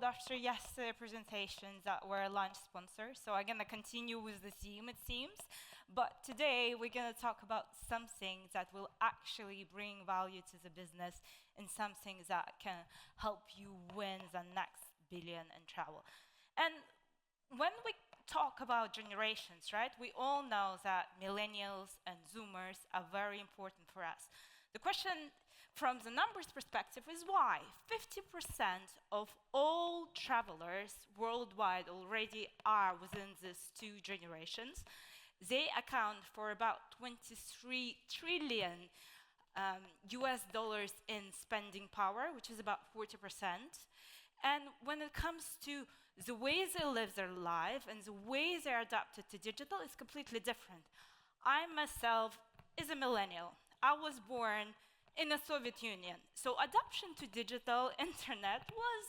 after yesterday's presentations that were a launch sponsor, so I'm gonna continue with the theme, it seems. But today we're gonna talk about something that will actually bring value to the business and something that can help you win the next billion in travel. And when we talk about generations, right, we all know that millennials and zoomers are very important for us. The question from the numbers perspective is why 50% of all travelers worldwide already are within these two generations. They account for about 23 trillion US dollars in spending power, which is about 40%. And when it comes to the ways they live their life and the ways they're adapted to digital, is completely different. I myself is a millennial. I was born in the Soviet Union. So adoption to digital internet was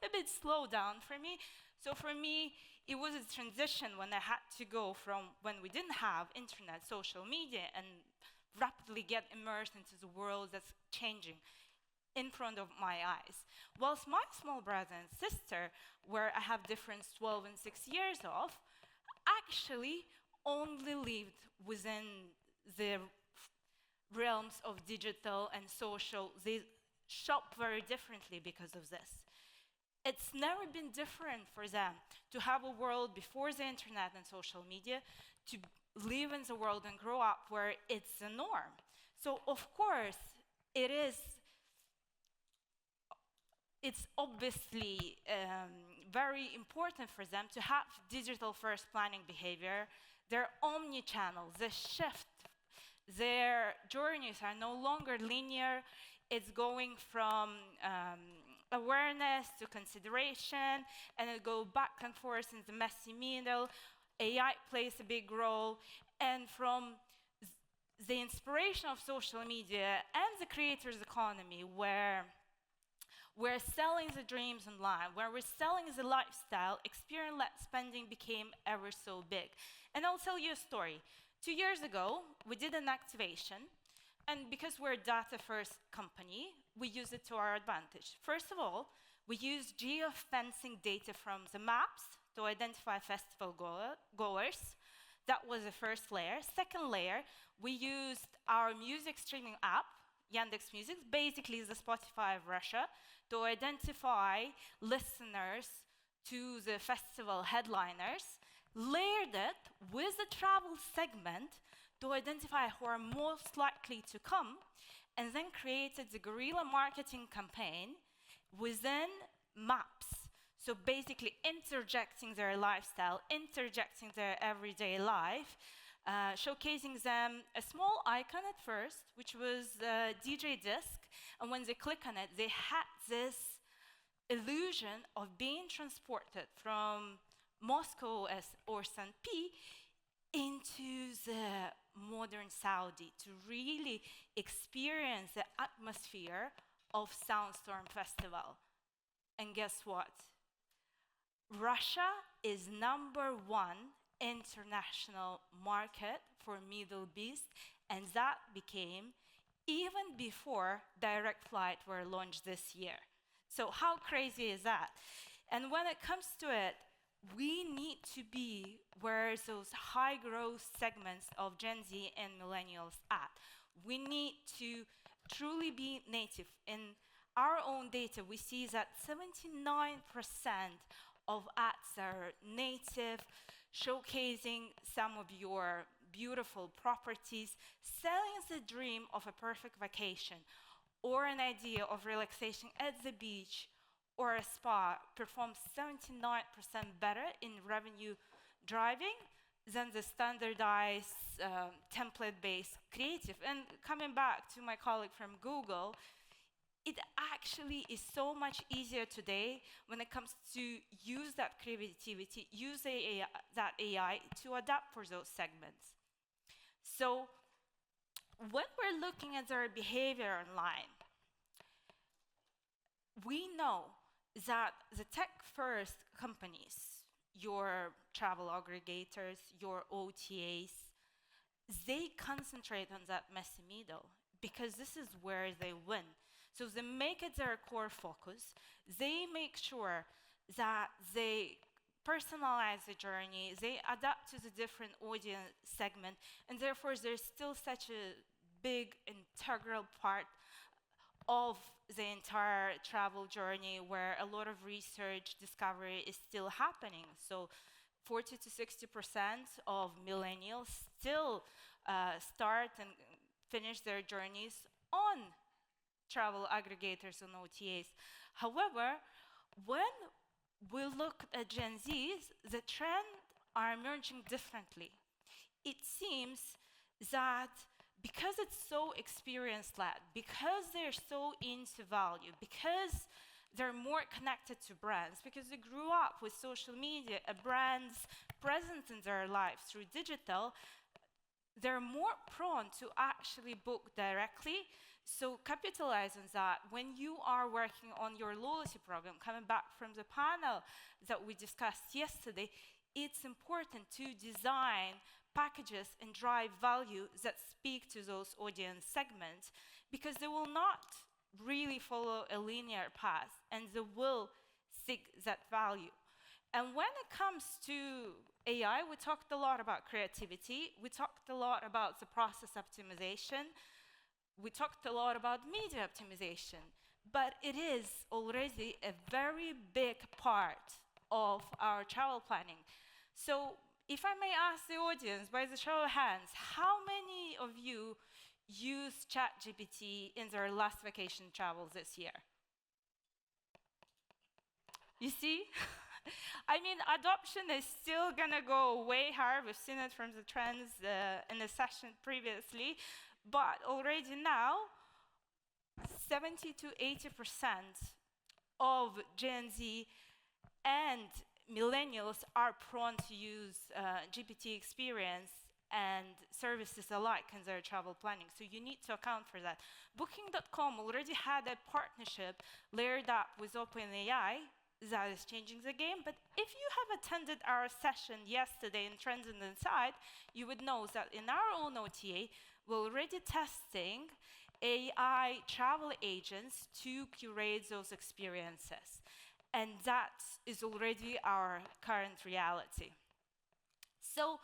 a bit slowed down for me. So for me, it was a transition when I had to go from when we didn't have internet, social media, and rapidly get immersed into the world that's changing in front of my eyes. Whilst my small brother and sister, where I have difference 12 and 6 years of, actually only lived within the realms of digital and social. They shop very differently because of this. It's never been different for them to have a world before the internet and social media, to live in the world and grow up where it's the norm. So of course, it's obviously very important for them to have digital first planning behavior, their omni-channel, the shift. Their journeys are no longer linear. It's going from awareness to consideration, and it goes back and forth in the messy middle. AI plays a big role, and from the inspiration of social media and the creators economy, where we're selling the dreams online, where we're selling the lifestyle, experience-led spending became ever so big. And I'll tell you a story. 2 years ago, we did an activation, and because we're a data-first company, we use it to our advantage. First of all, we use geofencing data from the maps to identify festival goers. That was the first layer. Second layer, we used our music streaming app, Yandex Music, basically the Spotify of Russia, to identify listeners to the festival headliners, layered it with the travel segment to identify who are most likely to come, and then created the guerrilla marketing campaign within maps. So basically interjecting their lifestyle, interjecting their everyday life, showcasing them a small icon at first, which was a DJ disc, and when they click on it, they had this illusion of being transported from Moscow or St. P into the modern Saudi to really experience the atmosphere of Soundstorm Festival. And guess what? Russia is #1 international market for Middle East, and that became even before direct flight were launched this year. So how crazy is that? And when it comes to it, we need to be where those high growth segments of Gen Z and millennials at. We need to truly be native. In our own data, we see that 79% of ads are native, showcasing some of your beautiful properties, selling the dream of a perfect vacation or an idea of relaxation at the beach or a spa performs 79% better in revenue driving than the standardized template-based creative. And coming back to my colleague from Google, it actually is so much easier today when it comes to use that creativity, use that AI to adapt for those segments. So when we're looking at their behavior online, we know that the tech-first companies, your travel aggregators, your OTAs, they concentrate on that messy middle because this is where they win. So they make it their core focus. They make sure that they personalize the journey, they adapt to the different audience segment, and therefore there's still such a big integral part of the entire travel journey where a lot of research discovery is still happening. So 40 to 60% of millennials still start and finish their journeys on travel aggregators and OTAs. However, when we look at Gen Zs, the trends are emerging differently. It seems that because it's so experience-led, because they're so into value, because they're more connected to brands, because they grew up with social media, a brand's presence in their lives through digital, they're more prone to actually book directly. So capitalize on that. When you are working on your loyalty program, coming back from the panel that we discussed yesterday, it's important to design packages and drive value that speak to those audience segments, because they will not really follow a linear path and they will seek that value. And when it comes to AI, we talked a lot about creativity, we talked a lot about the process optimization, we talked a lot about media optimization, but it is already a very big part of our travel planning. So if I may ask the audience, by the show of hands, how many of you used ChatGPT in their last vacation travel this year? You see? I mean, adoption is still gonna go way higher. We've seen it from the trends in the session previously, but already now, 70 to 80% of Gen Z and millennials are prone to use GPT experience and services alike in their travel planning. So you need to account for that. Booking.com already had a partnership layered up with OpenAI that is changing the game. But if you have attended our session yesterday in Trends and Inside, you would know that in our own OTA, we're already testing AI travel agents to curate those experiences. And that is already our current reality. So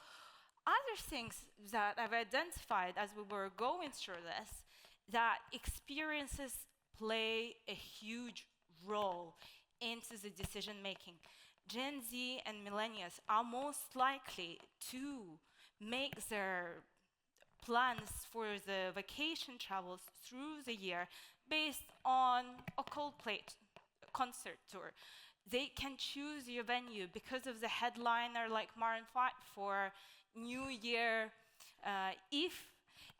other things that I've identified as we were going through this, that experiences play a huge role into the decision making. Gen Z and millennials are most likely to make their plans for the vacation travels through the year based on a Coldplay concert tour. They can choose your venue because of the headliner like Maroon 5 for New Year Eve.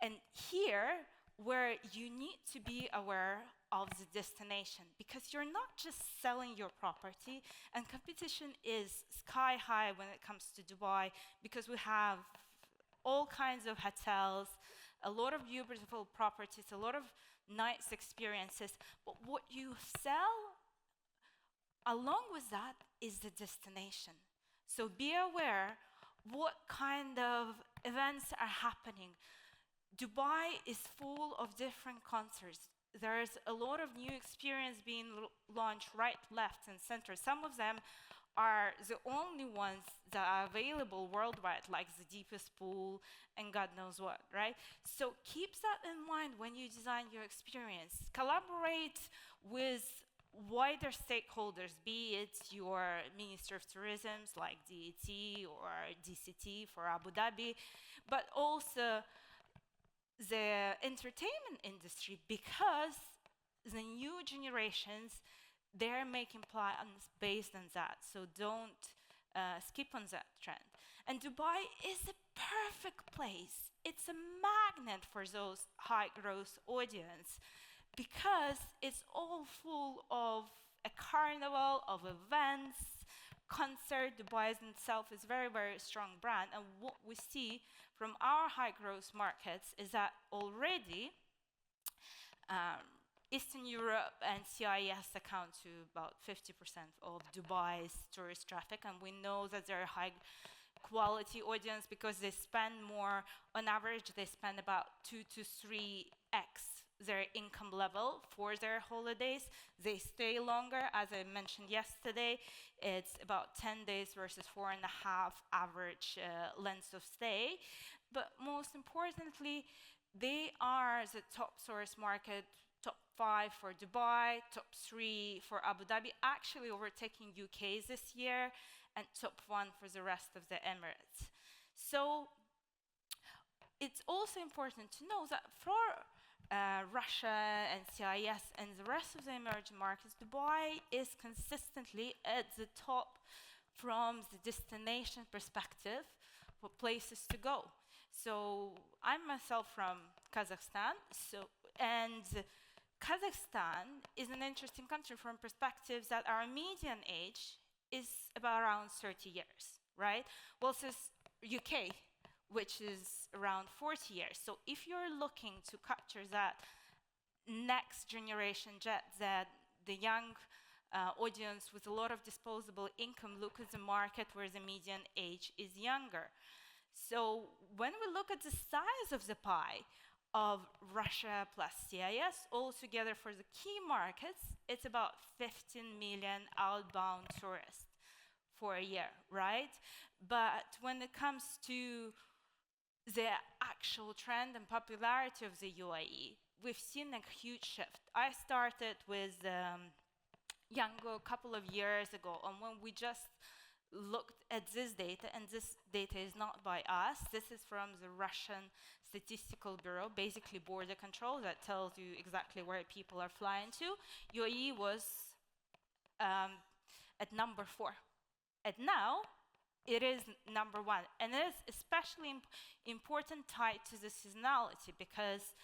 And here, where you need to be aware of the destination, because you're not just selling your property, and competition is sky high when it comes to Dubai, because we have all kinds of hotels, a lot of beautiful properties, a lot of nice experiences, but what you sell along with that is the destination. So be aware what kind of events are happening. Dubai is full of different concerts. There's a lot of new experience being launched right, left, and center. Some of them are the only ones that are available worldwide, like the deepest pool and God knows what, right? So keep that in mind when you design your experience. Collaborate with wider stakeholders, be it your Minister of Tourism, like DET or DCT for Abu Dhabi, but also the entertainment industry, because the new generations, they're making plans based on that. So don't skip on that trend. And Dubai is a perfect place. It's a magnet for those high growth audience, because it's all full of a carnival of events, concert. Dubai in itself is a very, very strong brand. And what we see from our high growth markets is that already Eastern Europe and CIS account to about 50% of Dubai's tourist traffic. And we know that they're a high quality audience because they spend more. On average, they spend about 2 to 3x their income level for their holidays. They stay longer. As I mentioned yesterday, it's about 10 days versus 4.5 average lengths of stay. But most importantly, they are the top source market, top 5 for Dubai, top 3 for Abu Dhabi, actually overtaking UK this year, and top 1 for the rest of the Emirates. So it's also important to know that for Russia and CIS and the rest of the emerging markets, Dubai is consistently at the top from the destination perspective for places to go. So I'm myself from Kazakhstan, and Kazakhstan is an interesting country from perspectives that our median age is about around 30 years, right? Versus UK, which is around 40 years. So if you're looking to capture that next generation Gen Z, the young audience with a lot of disposable income, look at the market where the median age is younger. So when we look at the size of the pie of Russia plus CIS, altogether for the key markets, it's about 15 million outbound tourists for a year, right? But when it comes to the actual trend and popularity of the UAE, we've seen a huge shift. I started with Yango a couple of years ago, and when we just looked at this data, and this data is not by us, this is from the Russian Statistical Bureau, basically border control that tells you exactly where people are flying to. UAE was at number 4. And now, it is number 1. And it is especially important tied to the seasonality because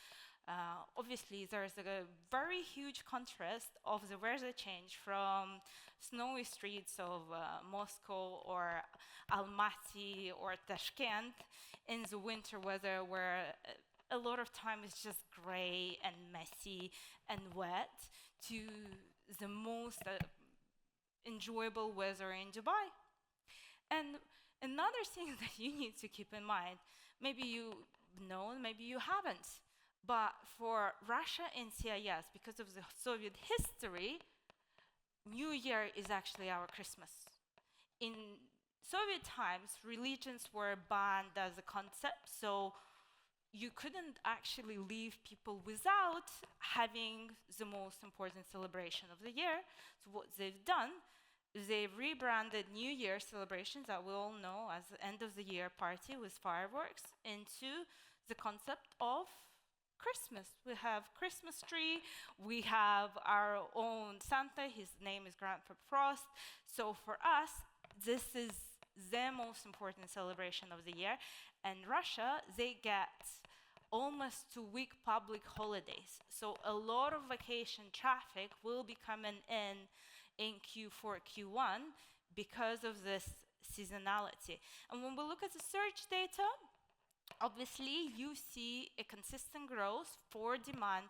obviously there's a very huge contrast of the weather change from snowy streets of Moscow or Almaty or Tashkent in the winter weather where a lot of time is just gray and messy and wet to the most enjoyable weather in Dubai. And another thing that you need to keep in mind, maybe you know, maybe you haven't, but for Russia and CIS, because of the Soviet history, New Year is actually our Christmas. In Soviet times, religions were banned as a concept, so you couldn't actually leave people without having the most important celebration of the year. So what they've done, they've rebranded New Year celebrations that we all know as the end of the year party with fireworks into the concept of Christmas. We have Christmas tree, we have our own Santa, his name is Grandpa Frost. So for us, this is the most important celebration of the year. And Russia, they get almost 2-week public holidays. So a lot of vacation traffic will be coming in Q4, Q1 because of this seasonality. And when we look at the search data, obviously you see a consistent growth for demand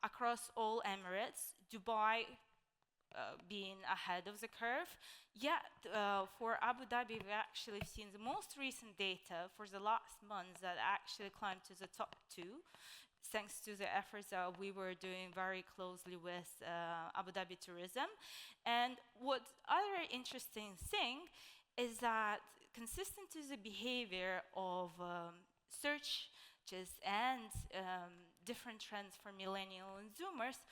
across all Emirates, Dubai being ahead of the curve. Yet for Abu Dhabi, we actually seen the most recent data for the last months that actually climbed to the top 2, thanks to the efforts that we were doing very closely with Abu Dhabi Tourism. And what other interesting thing is that consistent to the behavior of searches and different trends for millennial and Zoomers,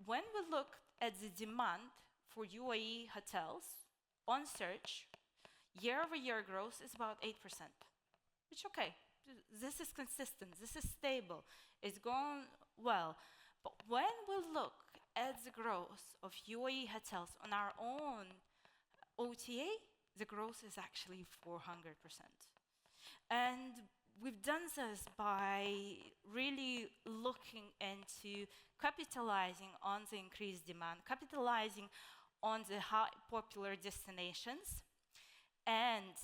when we look at the demand for UAE hotels on search, year-over-year growth is about 8%, which okay, this is consistent, this is stable, it's going well. But when we look at the growth of UAE hotels on our own OTA, the growth is actually 400%. And we've done this by really looking into capitalizing on the increased demand, capitalizing on the high popular destinations, and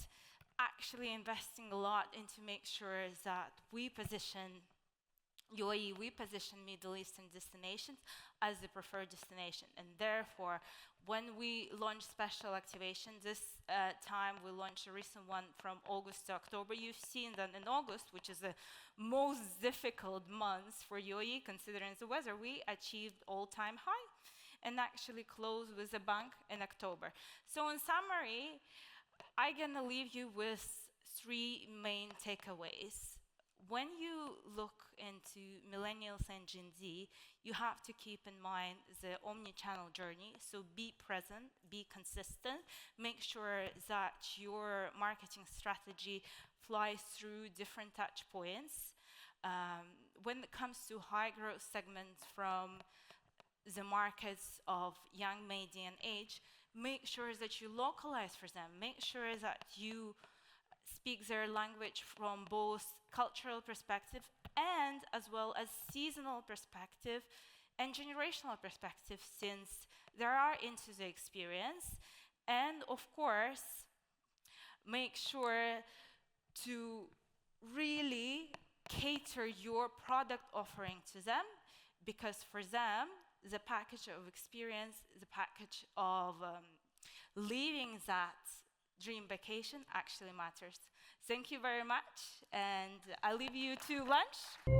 actually investing a lot into make sure that we position UAE, we position Middle Eastern destinations as the preferred destination. And therefore, when we launch special activation, this time we launched a recent one from August to October. You've seen that in August, which is the most difficult month for UAE, considering the weather, we achieved all-time high and actually closed with a bang in October. So in summary, I'm gonna leave you with three main takeaways. When you look into millennials and Gen Z, you have to keep in mind the omni-channel journey. So be present, be consistent, make sure that your marketing strategy flies through different touch points. When it comes to high growth segments from the markets of young median age, make sure that you localize for them. Make sure that you speak their language from both cultural perspective and as well as seasonal perspective and generational perspective, since they are into the experience. And of course, make sure to really cater your product offering to them, because for them, the package of experience, the package of living that dream vacation actually matters. Thank you very much, and I leave you to lunch.